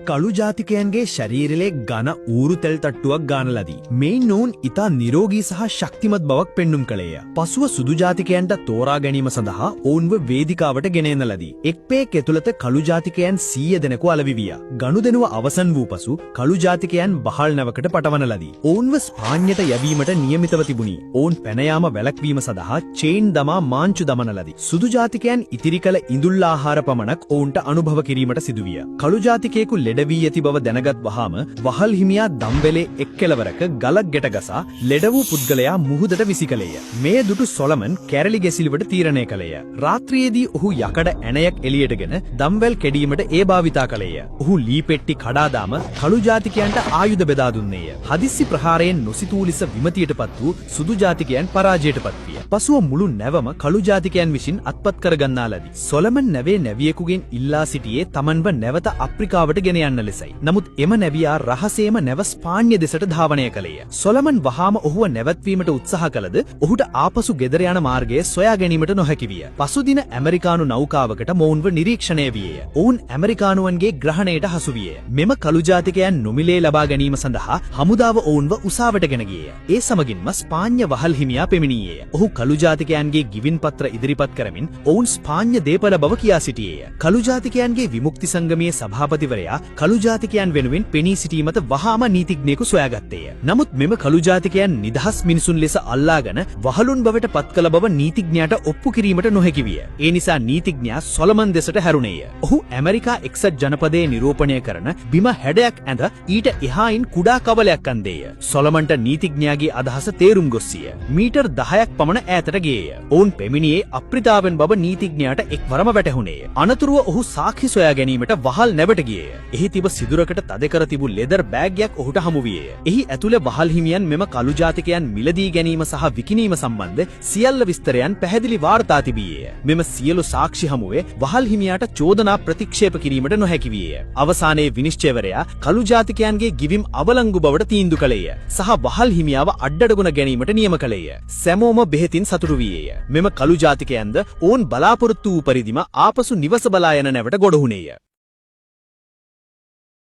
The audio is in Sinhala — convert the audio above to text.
කළු ජාතිකයන්ගේ ශරීරයේ ඝන ඌරු තෙල් තට්ටුවක් ගාන ලදී. මෙයින් ඔවුන් ඉතා නිරෝගී සහ ශක්තිමත් බවක් පෙන්눔 කළේය. පසුව සුදු ජාතිකයන්ට තෝරා ගැනීම සඳහා ඔවුන්ව වේදිකාවට ගෙන එන ලදී. එක් පෙයක් ඇතුළත කළු ජාතිකයන් 100 දෙනෙකු අලවිවියා. ගනුදෙනුව අවසන් වූ පසු කළු ජාතිකයන් බහල් නැවකට පටවන ලදී. ඔවුන්ව ස්පාඤ්ඤයට යැවීමට නියමිතව තිබුණි. ඔවුන් පැන යාම වැළැක්වීම සඳහා චේන් දමා මාංචු දමන ලදී. සුදු ජාතිකයන් ඉතිරි කළ ඉඳුල් ආහාර පමණක් ඔවුන්ට අනුභව කිරීමට සිදුවිය. කළු ජාතිකයෙකු ලෙඩ වී ඇති බව දැනගත් වහාම වහල් හිමියා දම්බෙලේ එක් කෙළවරක ගලක් ගැට ගසා ලෙඩ වූ පුද්ගලයා මුහුදට විසි කළේය. මේ දුටු සොලමන් කැරලි ගැසිලිවට තීරණය කළේය. රාත්‍රියේදී ඔහු යකඩ ඇණයක් එළියටගෙන දම්වැල් කැඩීමට ඒ භාවිතා කළේය. ඔහු ලී පෙට්ටි කඩා දාම කළු ජාතිකයන්ට ආයුධ බෙදා දුන්නේය. හදිස්සි ප්‍රහාරයෙන් නොසිතූ ලෙස විමතියටපත් වූ සුදු ජාතිකයන් පරාජයටපත් විය. පසුව මුළු නැවම කළු ජාතිකයන් විසින් අත්පත් කරගන්නා ලදී. සොලමන් නැවේ නැවියෙකුගෙන් ඉල්ලා සිටියේ තමන්ව නැවත අප්‍රිකාවට ගෙන යන්න ලෙසයි. නමුත් එම නැවියා රහසේම නැව ස්පාඤ්ඤ දෙසට ධාවනය කළේය. සොලමන් වහාම ඔහුව නැවැත්වීමට උත්සාහ කළද ඔහුට ආපසු ගෙදර යන මාර්ගය සොයා ගැනීමට නොහැකි විය. පසුදින ඇමරිකානු නෞකාවකට මොවුන්ව නිරීක්ෂණය විය. ඔවුන් ඇමරිකානුවන්ගේ ග්‍රහණයට හසු විය. මෙම කළු ජාතිකයන් නොමිලේ ලබා ගැනීම සඳහා හමුදාව ඔවුන්ව උසාවට ගෙන ගියේය. ඒ සමගින්ම ස්පාඤ්ඤ වහල් හිමියා පෙමිණියේය. ඔහු කළු ජාතිකයන්ගේ ගිවින් පත්‍ර ඉදිරිපත් කරමින් ඔවුන් ස්පාඤ්ඤ දීපල බව කියා සිටියේය. කළු ජාතිකයන්ගේ විමුක්ති සංගමයේ සභාපතිවරයා කළු ජාතිකයන් වෙනුවෙන් පෙනී සිටීමට වහාම නීතිඥයෙකු සොයාගත්තේය. නමුත් මෙම කළු ජාතිකයන් නිදහස් මිනිසුන් ලෙස අල්ලාගෙන වහලුන් බවට පත් කළ බව නීතිඥයාට ඔප්පු කිරීමට නොහැකි විය. ඒ නිසා නීතිඥයා සොලමන් දෙසට හැරුණේය. ඔහු ඇමරිකා එක්සත් ජනපදයේ නිරූපණය කරන බිම හැඩයක් ඇඳ ඊට එහායින් කුඩා කවලයක් අන්දේය. සොලමන්ට නීතිඥයාගේ අදහස තේරුම් ගොස්සිය. මීටර් 10ක් පමණ ඈතට ගියේය. ඔවුන් පැමිණියේ අප්‍රිතාවෙන් බව නීතිඥයාට එක්වරම වැටහුණේය. අනතුරුව ඔහු සාක්ෂි සොයා ගැනීමට වහල් නැවට ගියේය. එහි තිබ සිදුරකට තද කර තිබු ලෙදර් බෑග්යක් ඔහුට හමු වියේය. එහි ඇතුළේ වහල් හිමියන් මෙම කළු ජාතිකයන් මිලදී ගැනීම සහ විකිණීම සම්බන්ධ සියල්ල විස්තරයන් පැහැදිලි වාර්තා තිබියේය. මෙම සියලු සාක්ෂි හමුවේ වහල් හිමියාට චෝදනා ප්‍රතික්ෂේප කිරීමට නොහැකි වියේය. අවසානයේ විනිශ්චයවරයා කළු ජාතිකයන්ගේ ගිවිම් අවලංගු බවට තීන්දුව කළේය. සහ වහල් හිමියාව අඩඩගුණ ගැනීමට නියම කළේය. සැමෝම බෙහෙතින් සතුටු වියේය. මෙම කළු ජාතිකයන්ද ඔවුන් බලාපොරොත්තු වූ පරිදිම ආපසු නිවස බලා යන නැවට ගොඩහුණේය.